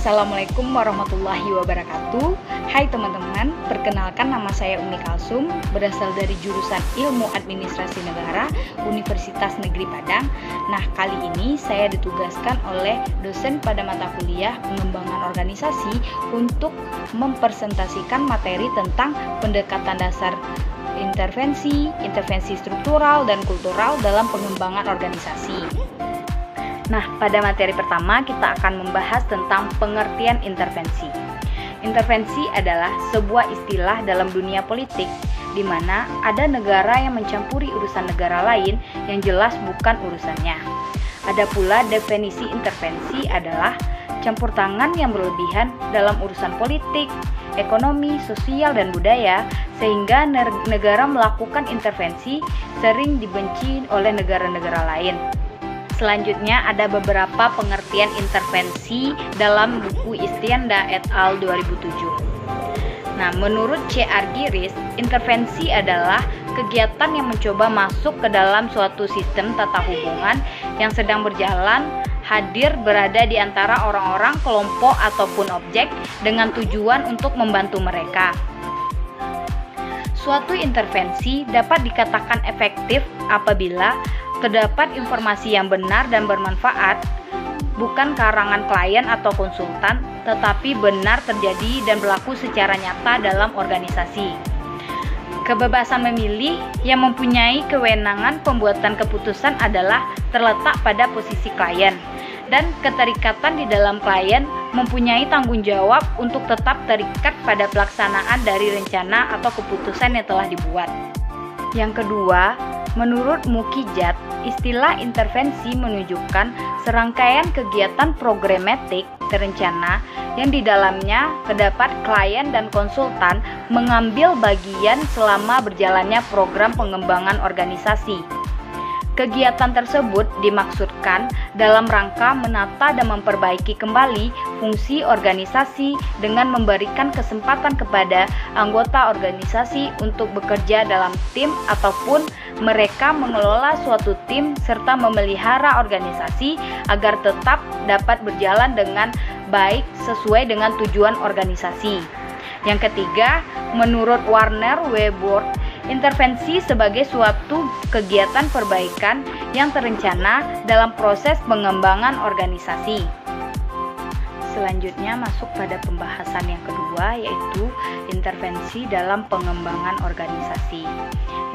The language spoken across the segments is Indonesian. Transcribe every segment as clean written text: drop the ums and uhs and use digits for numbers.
Assalamualaikum warahmatullahi wabarakatuh. Hai teman-teman, perkenalkan nama saya Umi Kalsum, berasal dari jurusan Ilmu Administrasi Negara, Universitas Negeri Padang. Nah, kali ini saya ditugaskan oleh dosen pada mata kuliah pengembangan organisasi untuk mempresentasikan materi tentang pendekatan dasar intervensi struktural dan kultural dalam pengembangan organisasi. Nah, pada materi pertama kita akan membahas tentang pengertian intervensi. Intervensi adalah sebuah istilah dalam dunia politik di mana ada negara yang mencampuri urusan negara lain yang jelas bukan urusannya. Ada pula definisi intervensi adalah campur tangan yang berlebihan dalam urusan politik, ekonomi, sosial, dan budaya, sehingga negara melakukan intervensi sering dibenci oleh negara-negara lain. Selanjutnya ada beberapa pengertian intervensi dalam buku Istianda et al. 2007. Nah, menurut C.R. Giris, intervensi adalah kegiatan yang mencoba masuk ke dalam suatu sistem tata hubungan yang sedang berjalan, hadir berada di antara orang-orang, kelompok, ataupun objek dengan tujuan untuk membantu mereka. Suatu intervensi dapat dikatakan efektif apabila terdapat informasi yang benar dan bermanfaat, bukan karangan klien atau konsultan, tetapi benar terjadi dan berlaku secara nyata dalam organisasi. Kebebasan memilih yang mempunyai kewenangan pembuatan keputusan adalah terletak pada posisi klien, dan keterikatan di dalam klien mempunyai tanggung jawab untuk tetap terikat pada pelaksanaan dari rencana atau keputusan yang telah dibuat. Yang kedua, menurut Mukijat, istilah intervensi menunjukkan serangkaian kegiatan programatik terencana yang di dalamnya terdapat klien dan konsultan mengambil bagian selama berjalannya program pengembangan organisasi. Kegiatan tersebut dimaksudkan dalam rangka menata dan memperbaiki kembali fungsi organisasi dengan memberikan kesempatan kepada anggota organisasi untuk bekerja dalam tim ataupun mereka mengelola suatu tim serta memelihara organisasi agar tetap dapat berjalan dengan baik sesuai dengan tujuan organisasi. Yang ketiga, menurut Warner Weber, intervensi sebagai suatu kegiatan perbaikan yang terencana dalam proses pengembangan organisasi. Selanjutnya masuk pada pembahasan yang kedua, yaitu intervensi dalam pengembangan organisasi.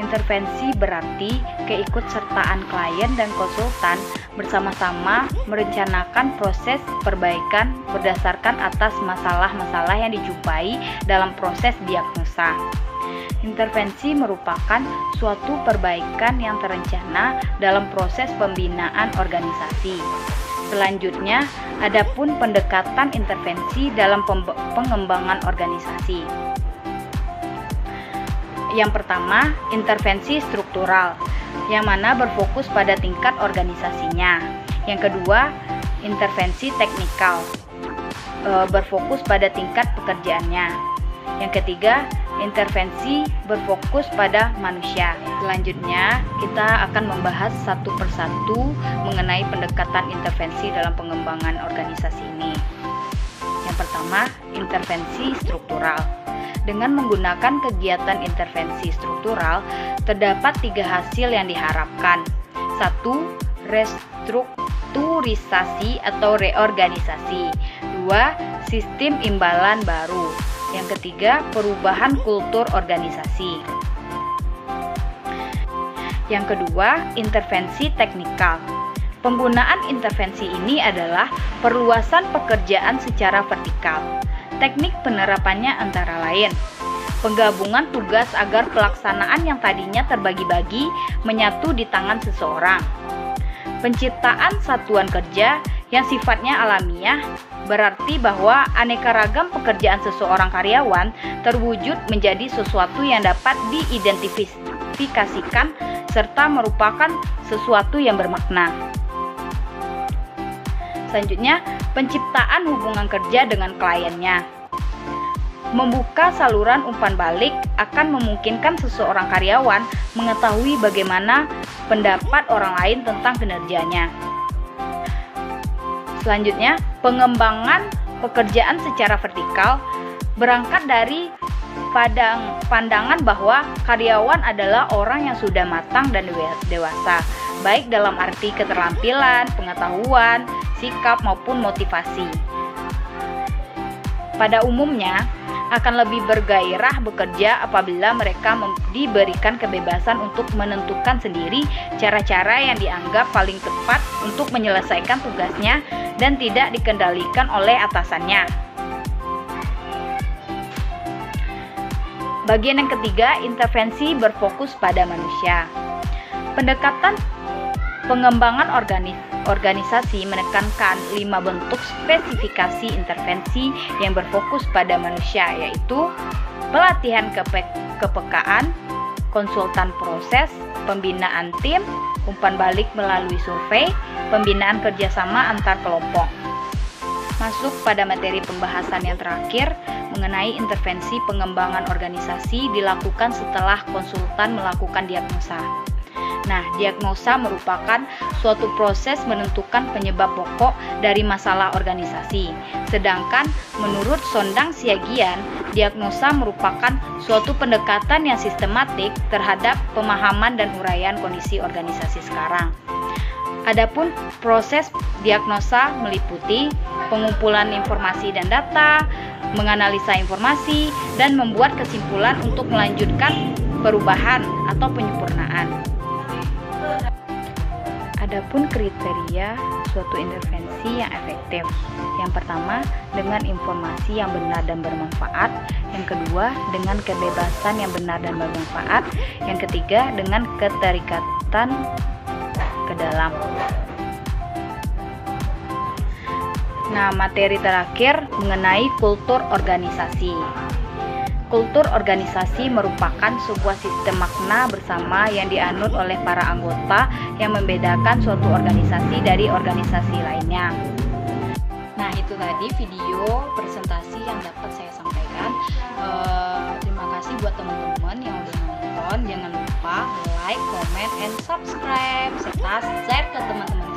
Intervensi berarti keikutsertaan klien dan konsultan bersama-sama merencanakan proses perbaikan berdasarkan atas masalah-masalah yang dijumpai dalam proses diagnosa. Intervensi merupakan suatu perbaikan yang terencana dalam proses pembinaan organisasi. Selanjutnya, adapun pendekatan intervensi dalam pengembangan organisasi. Yang pertama, intervensi struktural, yang mana berfokus pada tingkat organisasinya. Yang kedua, intervensi teknikal, berfokus pada tingkat pekerjaannya. Yang ketiga, intervensi berfokus pada manusia. Selanjutnya, kita akan membahas satu persatu mengenai pendekatan intervensi dalam pengembangan organisasi ini. Yang pertama, intervensi struktural. Dengan menggunakan kegiatan intervensi struktural, terdapat 3 hasil yang diharapkan. 1. Restrukturisasi atau reorganisasi. 2. Sistem imbalan baru. Yang ketiga, perubahan kultur organisasi. Yang kedua, intervensi teknikal. Penggunaan intervensi ini adalah perluasan pekerjaan secara vertikal. Teknik penerapannya antara lain penggabungan tugas agar pelaksanaan yang tadinya terbagi-bagi menyatu di tangan seseorang. Penciptaan satuan kerja yang sifatnya alamiah, berarti bahwa aneka ragam pekerjaan seseorang karyawan terwujud menjadi sesuatu yang dapat diidentifikasikan serta merupakan sesuatu yang bermakna. Selanjutnya, penciptaan hubungan kerja dengan kliennya. Membuka saluran umpan balik akan memungkinkan seseorang karyawan mengetahui bagaimana pendapat orang lain tentang kinerjanya. Selanjutnya, pengembangan pekerjaan secara vertikal berangkat dari pandangan bahwa karyawan adalah orang yang sudah matang dan dewasa, baik dalam arti keterampilan, pengetahuan, sikap maupun motivasi. Pada umumnya, akan lebih bergairah bekerja apabila mereka diberikan kebebasan untuk menentukan sendiri cara-cara yang dianggap paling tepat untuk menyelesaikan tugasnya dan tidak dikendalikan oleh atasannya. Bagian yang ketiga, intervensi berfokus pada manusia. Pendekatan pengembangan organisasi menekankan 5 bentuk spesifikasi intervensi yang berfokus pada manusia, yaitu pelatihan kepekaan, konsultan proses, pembinaan tim, umpan balik melalui survei, pembinaan kerjasama antar kelompok. Masuk pada materi pembahasan yang terakhir mengenai intervensi pengembangan organisasi dilakukan setelah konsultan melakukan diagnosa. Nah, diagnosa merupakan suatu proses menentukan penyebab pokok dari masalah organisasi. Sedangkan menurut Sondang Siagian, diagnosa merupakan suatu pendekatan yang sistematik terhadap pemahaman dan uraian kondisi organisasi sekarang. Adapun proses diagnosa meliputi pengumpulan informasi dan data, menganalisa informasi, dan membuat kesimpulan untuk melanjutkan perubahan atau penyempurnaan. Adapun kriteria suatu intervensi yang efektif. Yang pertama, dengan informasi yang benar dan bermanfaat. Yang kedua, dengan kebebasan yang benar dan bermanfaat. Yang ketiga, dengan keterikatan ke dalam. Nah, materi terakhir mengenai kultur organisasi. Kultur organisasi merupakan sebuah sistem makna bersama yang dianut oleh para anggota yang membedakan suatu organisasi dari organisasi lainnya. Nah, itu tadi video presentasi yang dapat saya sampaikan. Terima kasih buat teman-teman yang udah nonton. Jangan lupa like, comment, and subscribe serta share ke teman-teman